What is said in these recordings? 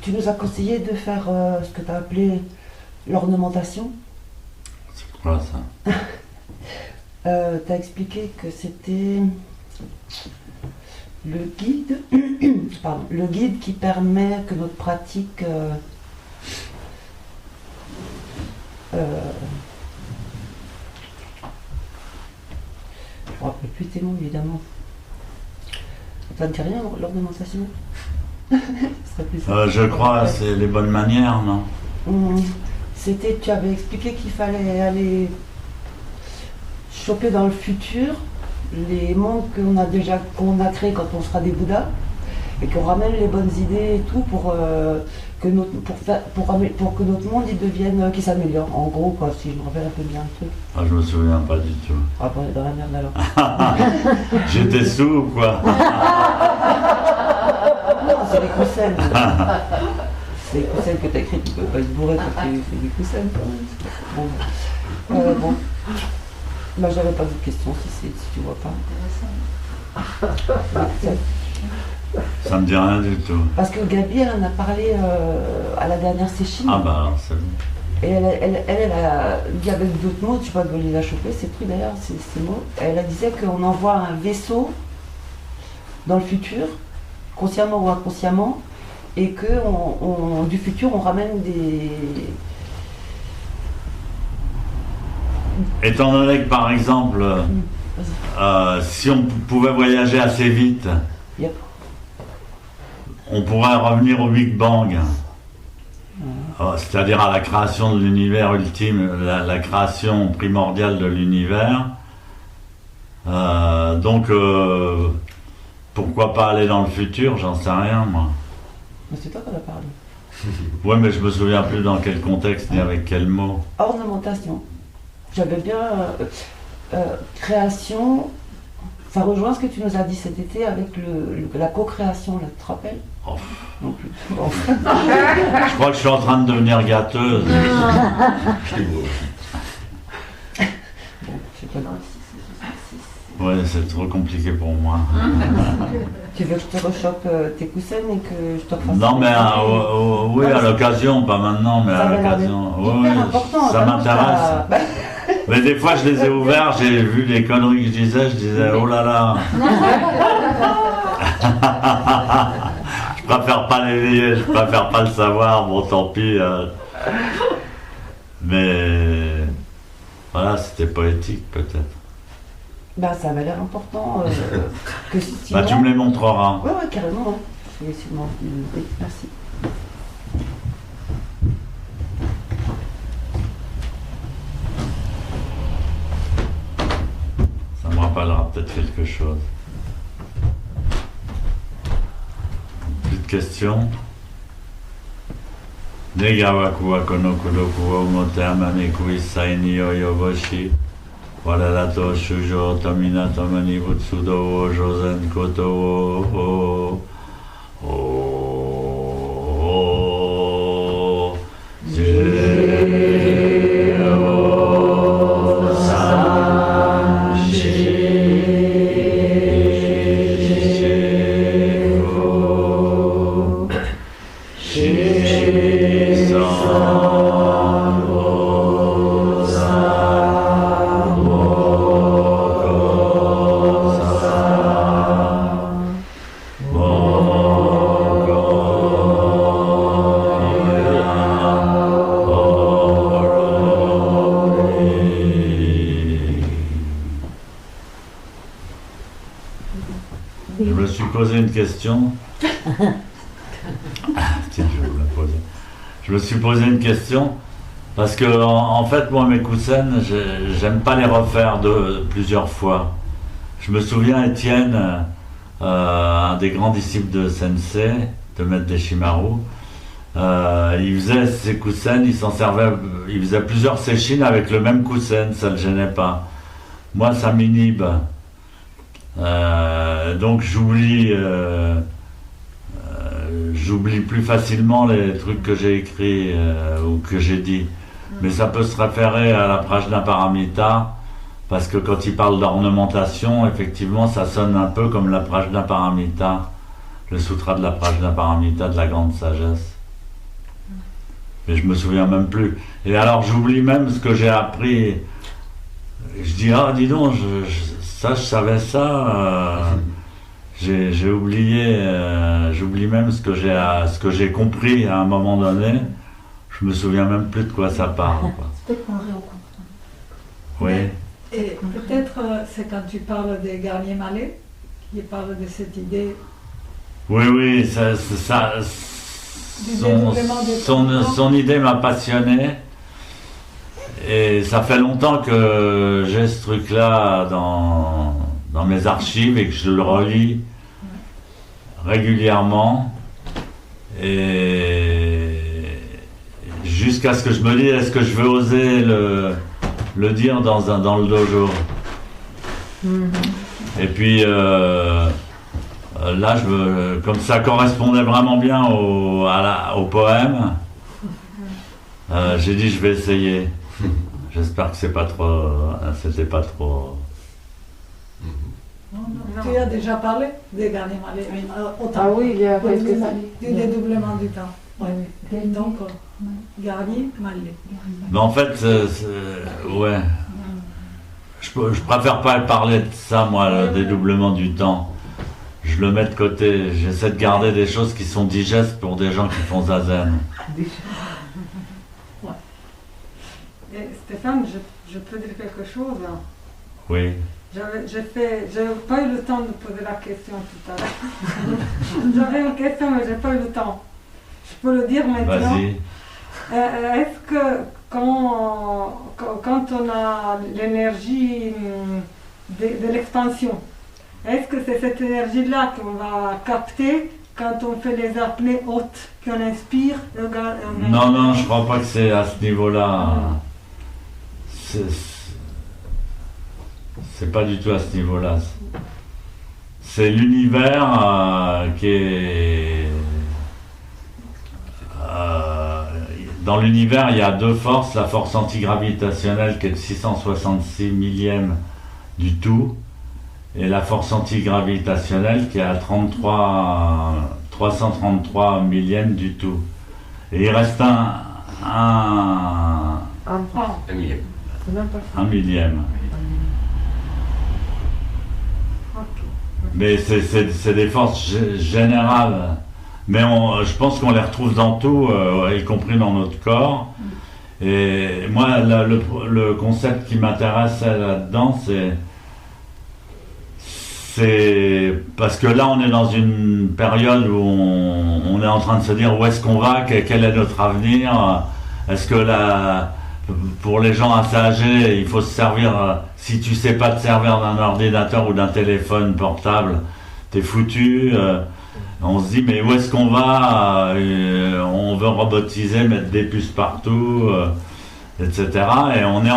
Tu nous as conseillé de faire ce que tu as appelé l'ornementation. C'est quoi ça? Tu as expliqué que c'était le guide, pardon, le guide qui permet que notre pratique je ne me rappelle plus tes mots évidemment. Ça ne dit rien l'ornementation? Je crois que c'est les bonnes manières, non? C'était, tu avais expliqué qu'il fallait aller choper dans le futur les mondes qu'on a créés quand on sera des Bouddhas et qu'on ramène les bonnes idées et tout pour que notre monde il devienne, qu'il s'améliore. En gros, quoi, si je me rappelle un peu bien le truc. Ah, je me souviens pas du tout. Ah, on est dans la merde alors. J'étais sous ou quoi? Non, c'est des coussins. C'est des coussins que t'as écrit, tu peux pas être bourré quand tu fais des coussins quand même. Bon. Moi j'avais pas d'autres questions si tu vois pas. Ça me dit rien du tout. Parce que Gabi elle en a parlé à la dernière séchine. Ah bah alors c'est bon. Et elle a dit avec d'autres mots, tu vois, de les a chopés, ces trucs d'ailleurs, ces mots. Elle a disait qu'on envoie un vaisseau dans le futur, consciemment ou inconsciemment, et que du futur on ramène des... Étant donné que par exemple, si on pouvait voyager assez vite, Yep. on pourrait revenir au Big Bang, c'est-à-dire à la création de l'univers ultime, la création primordiale de l'univers. Donc, pourquoi pas aller dans le futur, j'en sais rien moi. Mais c'est toi qu'on a parlé. Ouais, mais je me souviens plus dans quel contexte ni avec quel mot. Ornementation. J'avais bien création. Ça rejoint ce que tu nous as dit cet été avec la co-création, là, tu te rappelles? Oh. Non plus. Bon. Je crois que je suis en train de devenir gâteuse. Bon, je sais pas. Ouais, c'est trop compliqué pour moi. Tu veux que je te rechoppe tes coussins et que je te refasse... Non, mais oui, à l'occasion, pas maintenant, mais à l'occasion. Oui, ça m'intéresse. Mais des fois, je les ai ouverts, j'ai vu les conneries que je disais, oh là là. Je préfère pas les lier, je préfère pas le savoir, bon tant pis. Mais voilà, c'était poétique peut-être. Bah, ça avait l'air important que si... Bah, tu me les montreras. Ouais, carrément. Hein. Je vais essayer de m'en... Oui, merci. Ça me rappellera peut-être quelque chose. Plus de questions? Negawa kuwa kono kuroku wa umotama neku issai ni yoyoboshi. Walalato shujo tomina tomani utsudo wo josen koto wo une question. Tiens, je vais vous la poser. Je me suis posé une question parce que en fait moi mes coussins j'aime pas les refaire plusieurs fois. Je me souviens Étienne, un des grands disciples de Sensei, de Maître Deshimaru, il faisait ses coussins, il s'en servait, il faisait plusieurs séchines avec le même coussin, ça le gênait pas. Moi ça m'inhibe. Donc j'oublie plus facilement les trucs que j'ai écrits ou que j'ai dit. Mais ça peut se référer à la Prajnaparamita, parce que quand il parle d'ornementation, effectivement, ça sonne un peu comme la Prajnaparamita. le Sutra de la Prajnaparamita, de la grande sagesse. Mais je me souviens même plus. Et alors j'oublie même ce que j'ai appris. Je dis, ah dis donc, ça je savais ça. J'ai oublié, j'oublie même ce que j'ai compris à un moment donné. Je me souviens même plus de quoi ça parle. Quoi. Peut-être qu'on réoccupe. Oui. Et peut-être c'est quand tu parles des Garnier Mallet, qui parle de cette idée. Oui, son idée m'a passionné. Et ça fait longtemps que j'ai ce truc-là dans mes archives et que je le relis régulièrement. Et jusqu'à ce que je me dise, est-ce que je veux oser le dire dans le dojo. Et puis là, comme ça correspondait vraiment bien au poème, j'ai dit je vais essayer. J'espère que c'était pas trop. Tu as déjà parlé des Garnier Mallet. Ah oui, il y a quelques années. Du dédoublement du temps. Oui. Donc, Garnier Mallet. Mais en fait, ouais. Je préfère pas parler de ça, moi, le dédoublement du temps. Je le mets de côté. J'essaie de garder des choses qui sont digestes pour des gens qui font zazen. Ouais. Et Stéphane, je peux dire quelque chose? Oui. J'ai pas eu le temps de poser la question tout à l'heure. J'avais une question, mais j'ai pas eu le temps. Je peux le dire maintenant. Vas-y. Est-ce que quand on a l'énergie de l'expansion, est-ce que c'est cette énergie-là qu'on va capter quand on fait les apnées hautes, qu'on inspire? Non, je crois pas que c'est à ce niveau-là. C'est pas du tout à ce niveau-là. C'est l'univers qui est... dans l'univers, il y a deux forces. La force antigravitationnelle qui est de 666 millièmes du tout, et la force antigravitationnelle qui est à 333 millièmes du tout. Et il reste un millième. Un millième. Mais c'est des forces générales. Mais je pense qu'on les retrouve dans tout, y compris dans notre corps. Et moi, le concept qui m'intéresse là-dedans, c'est parce que là, on est dans une période où on est en train de se dire où est-ce qu'on va, quel est notre avenir. Est-ce que pour les gens assez âgés, il faut se servir, si tu sais pas te servir d'un ordinateur ou d'un téléphone portable, t'es foutu. On se dit mais où est-ce qu'on va, on veut robotiser, mettre des puces partout, etc. Et on est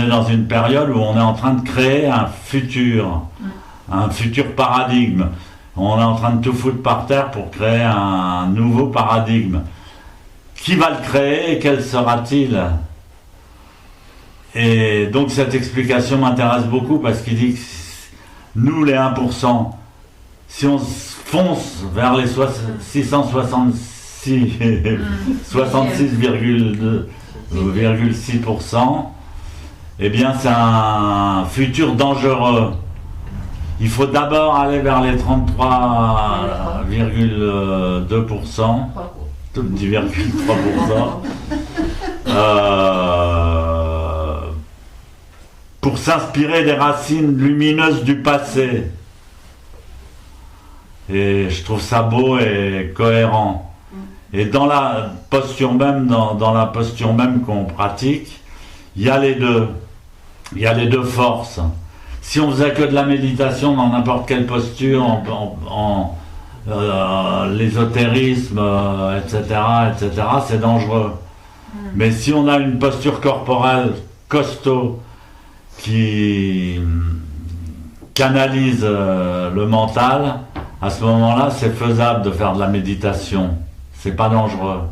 dans une période où on est en train de créer un futur paradigme. On est en train de tout foutre par terre pour créer un nouveau paradigme. Qui va le créer et quel sera-t-il? Et donc cette explication m'intéresse beaucoup parce qu'il dit que nous les 1%, si on fonce vers les 66,6%, eh bien c'est un futur dangereux. Il faut d'abord aller vers les 33,2%, 10,3%, pour s'inspirer des racines lumineuses du passé. Et je trouve ça beau et cohérent. Et dans la posture même, dans la posture même qu'on pratique, il y a les deux. Il y a les deux forces. Si on faisait que de la méditation dans n'importe quelle posture, l'ésotérisme, etc., c'est dangereux. Mais si on a une posture corporelle costaud qui canalise le mental, à ce moment-là, c'est faisable de faire de la méditation. C'est pas dangereux.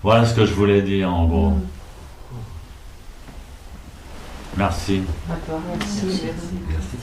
Voilà ce que je voulais dire en gros. Merci. D'accord, merci. Merci.